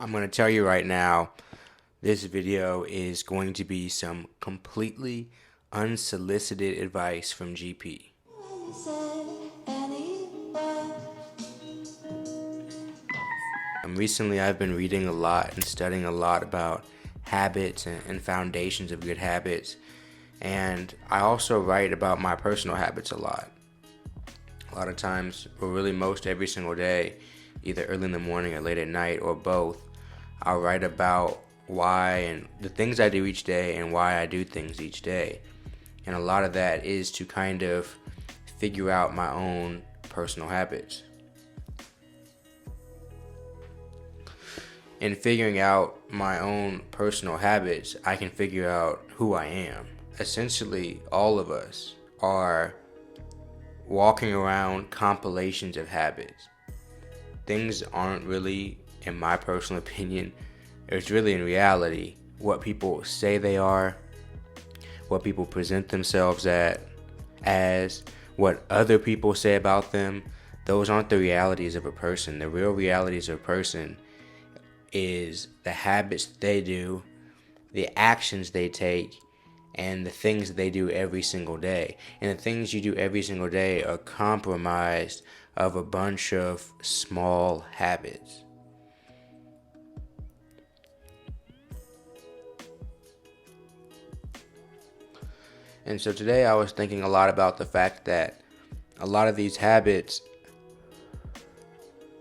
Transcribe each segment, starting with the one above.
I'm going to tell you right now, this video is going to be some completely unsolicited advice from GP. Recently, I've been reading a lot and studying a lot about habits and foundations of good habits. And I also write about my personal habits a lot. A lot of times, or really most every single day, either early in the morning or late at night or both, I'll write about why and the things I do each day and why I do things each day. And a lot of that is to kind of figure out my own personal habits. In figuring out my own personal habits, I can figure out who I am. Essentially, all of us are walking around compilations of habits. Things aren't really, in my personal opinion, it's really in reality what people say they are, what people present themselves as, what other people say about them. Those aren't the realities of a person. The real realities of a person is the habits they do, the actions they take, and the things that they do every single day. And the things you do every single day are comprised of a bunch of small habits. And so today I was thinking a lot about the fact that a lot of these habits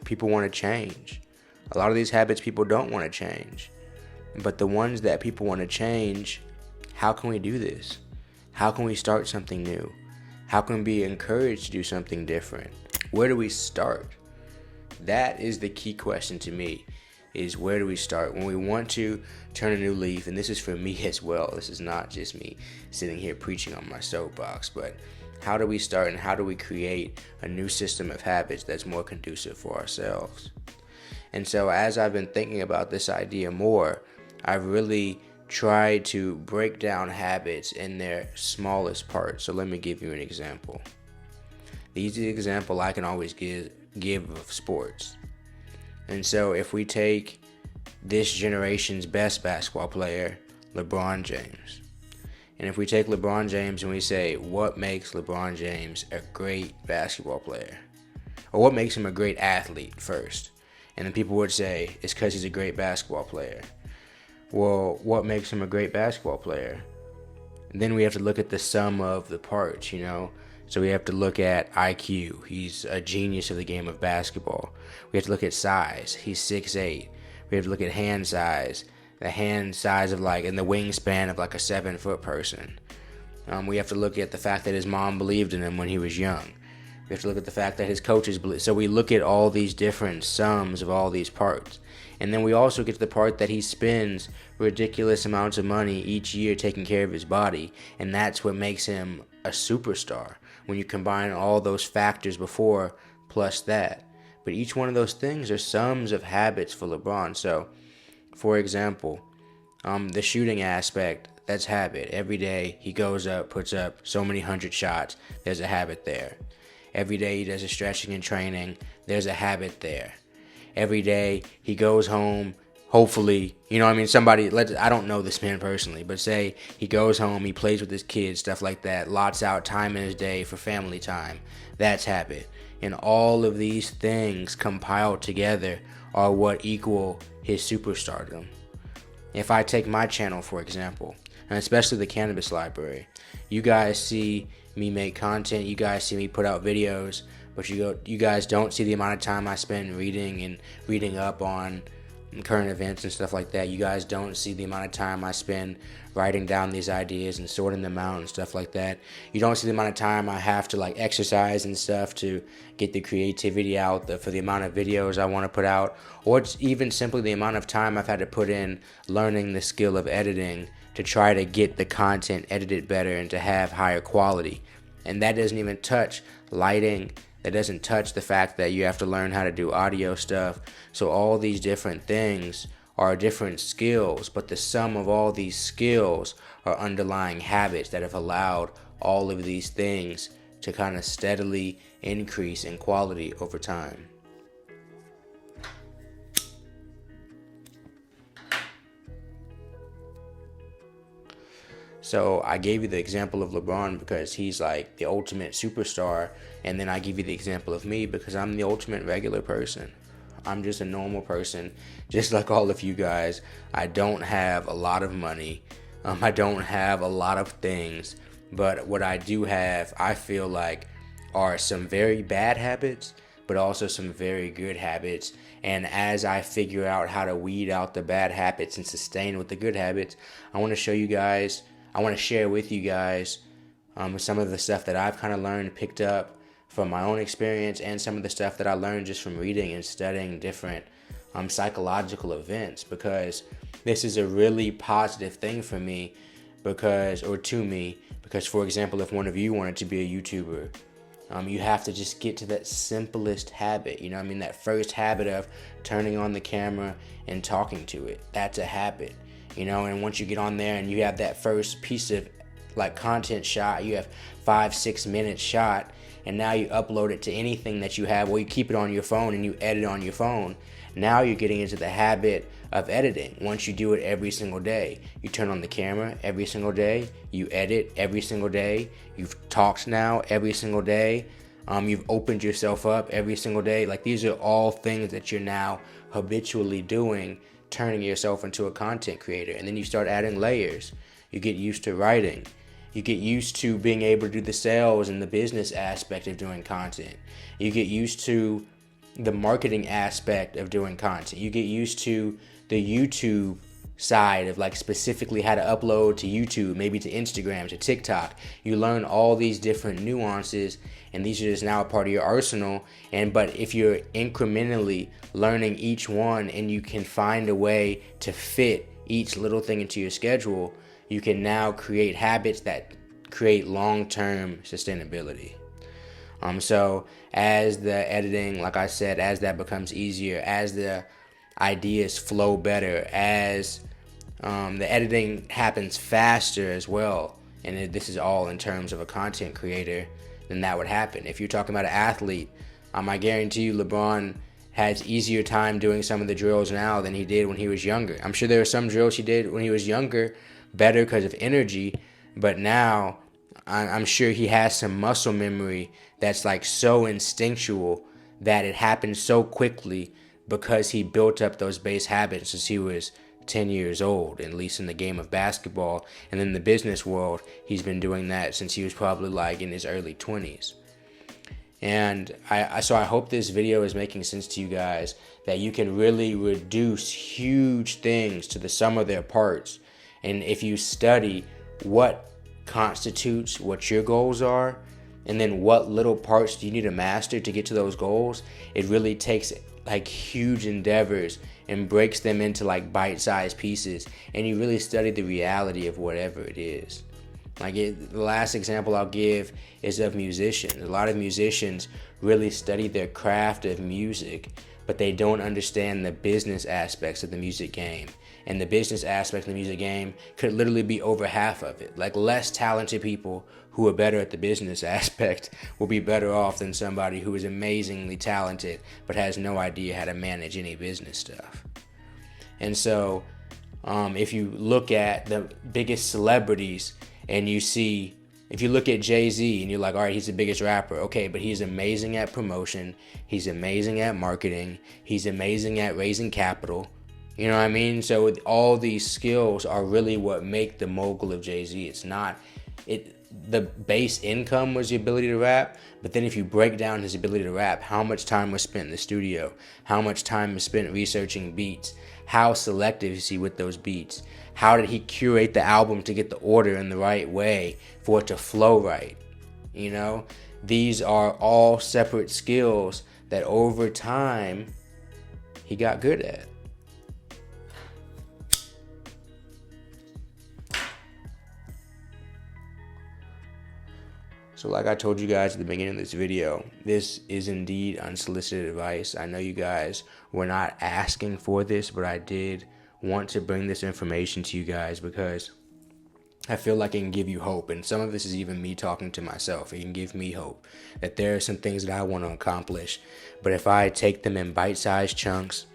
people want to change. A lot of these habits people don't want to change. But the ones that people want to change, how can we do this? How can we start something new? How can we be encouraged to do something different? Where do we start? That is the key question to me, is where do we start? When we want to turn a new leaf, and this is for me as well. This is not just me sitting here preaching on my soapbox, but how do we start and how do we create a new system of habits that's more conducive for ourselves? And so as I've been thinking about this idea more, I've really tried to break down habits in their smallest parts. So let me give you an example. The easy example I can always give of sports. And so if we take this generation's best basketball player, LeBron James, and if we take LeBron James and we say, what makes LeBron James a great basketball player? Or what makes him a great athlete first? And then people would say, it's because he's a great basketball player. Well, what makes him a great basketball player? And then we have to look at the sum of the parts, So we have to look at IQ. He's a genius of the game of basketball. We have to look at size. He's 6'8". We have to look at hand size. The hand size of and the wingspan of a 7-foot person. We have to look at the fact that his mom believed in him when he was young. We have to look at the fact that his coaches believe. So we look at all these different sums of all these parts. And then we also get to the part that he spends ridiculous amounts of money each year taking care of his body. And that's what makes him a superstar, when you combine all those factors before plus that. But each one of those things are sums of habits for LeBron. So, for example, the shooting aspect, that's habit. Every day he goes up, puts up so many 100 shots. There's a habit there. Every day he does his stretching and training. There's a habit there. Every day he goes home, hopefully, I don't know this man personally, but say he goes home, he plays with his kids, stuff like that, lots out time in his day for family time. That's habit. And all of these things compiled together are what equal his superstardom. If I take my channel, for example, and especially the Cannabis Library, you guys see me make content, you guys see me put out videos, but you guys don't see the amount of time I spend reading up on current events and stuff like that. You guys don't see the amount of time I spend writing down these ideas and sorting them out and stuff like that. You don't see the amount of time I have to exercise and stuff to get the creativity out for the amount of videos I want to put out, or it's even simply the amount of time I've had to put in learning the skill of editing to try to get the content edited better and to have higher quality. And that doesn't even touch lighting. That doesn't touch the fact that you have to learn how to do audio stuff. So all these different things are different skills, but the sum of all these skills are underlying habits that have allowed all of these things to kind of steadily increase in quality over time. So I gave you the example of LeBron because he's like the ultimate superstar, and then I give you the example of me because I'm the ultimate regular person. I'm just a normal person, just like all of you guys. I don't have a lot of money. I don't have a lot of things, but what I do have, I feel like, are some very bad habits, but also some very good habits. And as I figure out how to weed out the bad habits and sustain with the good habits, I want to show you guys, I want to share with you guys some of the stuff that I've kind of learned, picked up from my own experience, and some of the stuff that I learned just from reading and studying different psychological events, because this is a really positive thing for me, because for example, if one of you wanted to be a YouTuber, you have to just get to that simplest habit, you know what I mean? That first habit of turning on the camera and talking to it. That's a habit, you know, and once you get on there and you have that first piece of like content shot, you have 5-6 minutes shot, and now you upload it to anything that you have, or you keep it on your phone and you edit on your phone. Now you're getting into the habit of editing. Once you do it every single day, you turn on the camera every single day, you edit every single day, you've talked now every single day, you've opened yourself up every single day. Like, these are all things that you're now habitually doing, turning yourself into a content creator. And then you start adding layers. You get used to writing. You get used to being able to do the sales and the business aspect of doing content. You get used to the marketing aspect of doing content. You get used to the YouTube side of like specifically how to upload to YouTube, maybe to Instagram, to TikTok. You learn all these different nuances, and these are just now a part of your arsenal. But if you're incrementally learning each one and you can find a way to fit each little thing into your schedule, you can now create habits that create long-term sustainability. So as the editing, like I said, as that becomes easier, as the ideas flow better, as the editing happens faster as well, and this is all in terms of a content creator, then that would happen. If you're talking about an athlete, I guarantee you LeBron has easier time doing some of the drills now than he did when he was younger. I'm sure there are some drills he did when he was younger better because of energy, but now I'm sure he has some muscle memory that's like so instinctual that it happens so quickly because he built up those base habits since he was 10 years old, at least in the game of basketball. And in the business world, he's been doing that since he was probably like in his early 20s. And so I hope this video is making sense to you guys, that you can really reduce huge things to the sum of their parts. And if you study what constitutes what your goals are, and then what little parts do you need to master to get to those goals, it really takes like huge endeavors and breaks them into like bite-sized pieces, and you really study the reality of whatever it is. The last example I'll give is of musicians. A lot of musicians really study their craft of music, but they don't understand the business aspects of the music game. And the business aspect of the music game could literally be over half of it. Like, less talented people who are better at the business aspect will be better off than somebody who is amazingly talented but has no idea how to manage any business stuff. And so if you look at the biggest celebrities and if you look at JayZ and you're like, all right, he's the biggest rapper. Okay, but he's amazing at promotion. He's amazing at marketing. He's amazing at raising capital. You know what I mean? So all these skills are really what make the mogul of JayZ. It's not the base income was the ability to rap, but then if you break down his ability to rap, how much time was spent in the studio, how much time was spent researching beats, how selective is he with those beats, how did he curate the album to get the order in the right way for it to flow right. You know, these are all separate skills that over time he got good at. So like I told you guys at the beginning of this video, this is indeed unsolicited advice. I know you guys were not asking for this, but I did want to bring this information to you guys because I feel like it can give you hope. And some of this is even me talking to myself. It can give me hope that there are some things that I want to accomplish. But if I take them in bite-sized chunks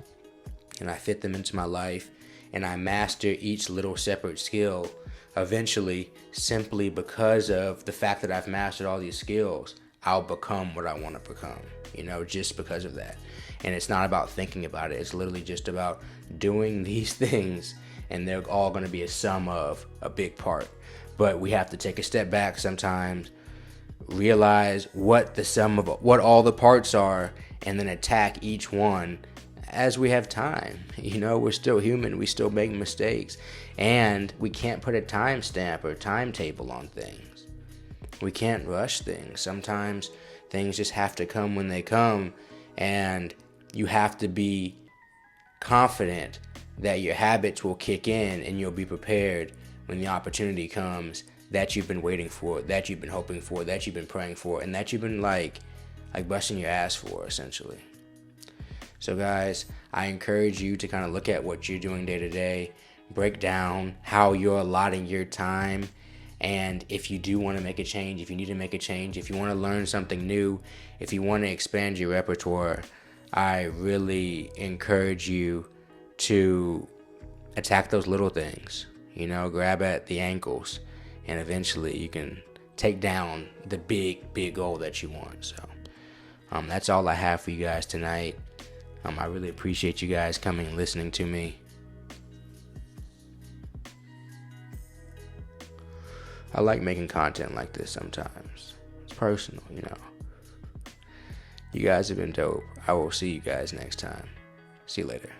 and I fit them into my life and I master each little separate skill, eventually, simply because of the fact that I've mastered all these skills, I'll become what I want to become, just because of that. And it's not about thinking about it. It's literally just about doing these things, and they're all going to be a sum of a big part. But we have to take a step back sometimes, realize what the sum of what all the parts are, and then attack each one as we have time. We're still human. We still make mistakes, and we can't put a timestamp or timetable on things. We can't rush things. Sometimes things just have to come when they come, and you have to be confident that your habits will kick in and you'll be prepared when the opportunity comes that you've been waiting for, that you've been hoping for, that you've been praying for, and that you've been like busting your ass for, essentially. So guys, I encourage you to kind of look at what you're doing day to day, break down how you're allotting your time, and if you do want to make a change, if you need to make a change, if you want to learn something new, if you want to expand your repertoire, I really encourage you to attack those little things, grab at the ankles, and eventually you can take down the big goal that you want. So that's all I have for you guys tonight. I really appreciate you guys coming and listening to me. I like making content like this sometimes. It's personal, You guys have been dope. I will see you guys next time. See you later.